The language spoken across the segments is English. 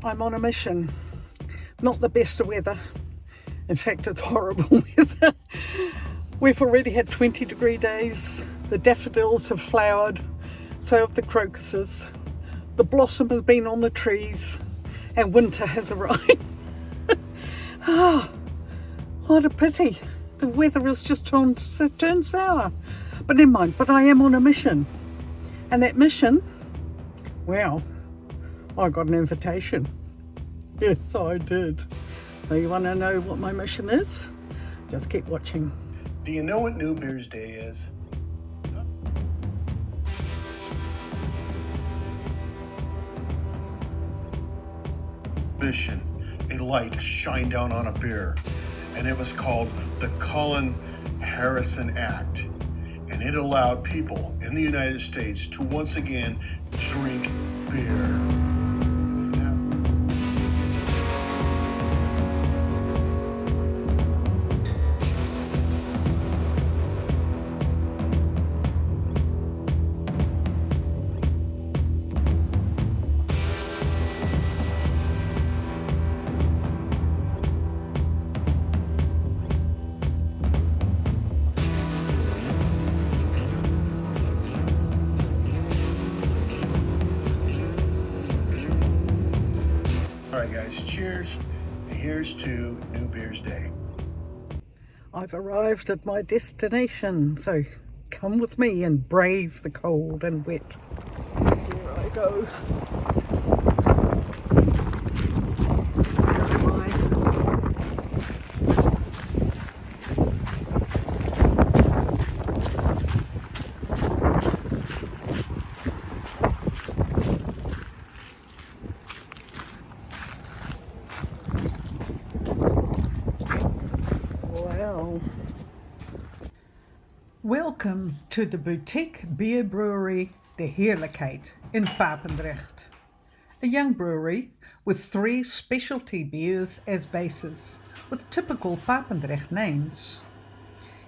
I'm on a mission. Not the best of weather. In fact, it's horrible weather. We've already had 20-degree days. The daffodils have flowered, so have the crocuses. The blossom has been on the trees, and winter has arrived. Ah, what a pity. The weather has just turned sour. But never mind, but I am on a mission. And that mission, well, I got an invitation. Yes, I did. So you want to know what my mission is? Just keep watching. Do you know what New Beer's Day is? Mission, a light shine down on a beer, and it was called the Colin Harrison Act, and it allowed people in the United States to once again drink beer. Alright guys, cheers, and here's to New Beer's Day. I've arrived at my destination, so come with me and brave the cold and wet. Here I go. Where am I? Wow. Welcome to the boutique beer brewery De Heerlijkheid in Papendrecht. A young brewery with 3 specialty beers as bases, with typical Papendrecht names.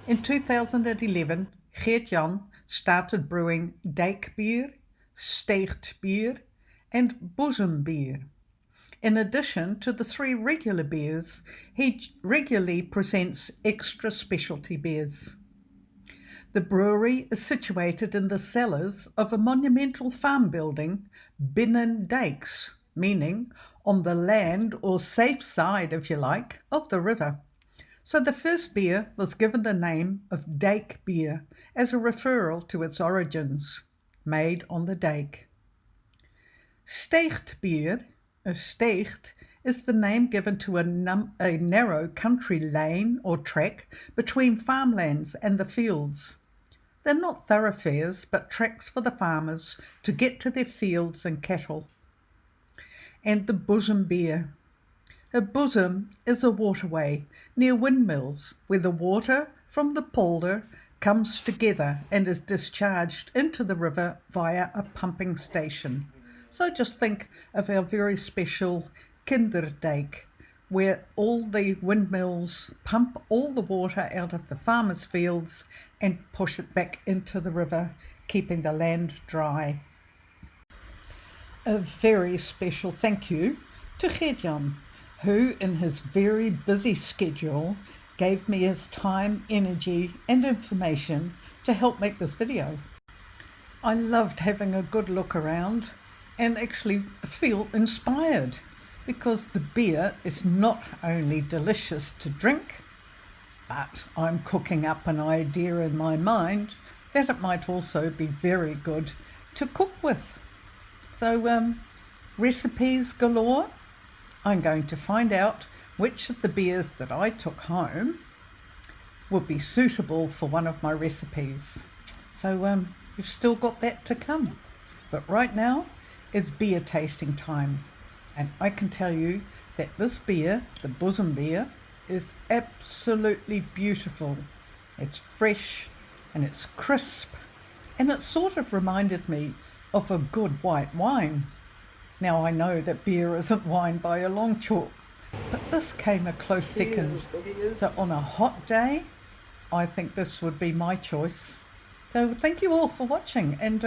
In 2011, Geert Jan started brewing Dijk beer, Steegt beer and Bosom beer. In addition to the 3 regular beers, he regularly presents extra specialty beers. The brewery is situated in the cellars of a monumental farm building, binnen dijks, meaning on the land or safe side, if you like, of the river. So the first beer was given the name of Dijk beer as a referral to its origins, made on the dijk. Steegt beer, a steegt, is the name given to a narrow country lane or track between farmlands and the fields. They're not thoroughfares, but tracks for the farmers to get to their fields and cattle. And the bosom beer. A bosom is a waterway near windmills where the water from the polder comes together and is discharged into the river via a pumping station. So just think of our very special Kinderdijk, where all the windmills pump all the water out of the farmers' fields and push it back into the river, keeping the land dry. A very special thank you to Geert Jan, who in his very busy schedule gave me his time, energy and information to help make this video. I loved having a good look around and actually feel inspired, because the beer is not only delicious to drink, but I'm cooking up an idea in my mind that it might also be very good to cook with. So recipes galore. I'm going to find out which of the beers that I took home would be suitable for one of my recipes. So you've still got that to come. But right now it's beer tasting time. And I can tell you that this beer, the Bosom beer, is absolutely beautiful. It's fresh and it's crisp, and it sort of reminded me of a good white wine. Now I know that beer isn't wine by a long chalk, but this came a close second. So on a hot day, I think this would be my choice. So thank you all for watching, and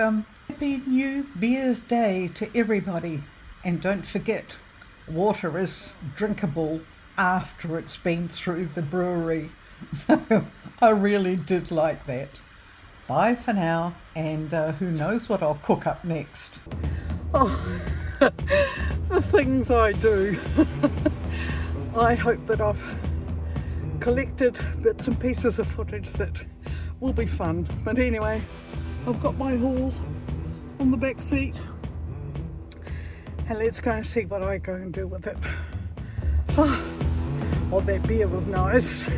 happy New Beer's Day to everybody. And don't forget, water is drinkable after it's been through the brewery. So I really did like that. Bye for now, and who knows what I'll cook up next. Oh, the things I do. I hope that I've collected bits and pieces of footage that will be fun. But anyway, I've got my haul on the back seat, and let's go and see what I go and do with it. Oh, that beer was nice.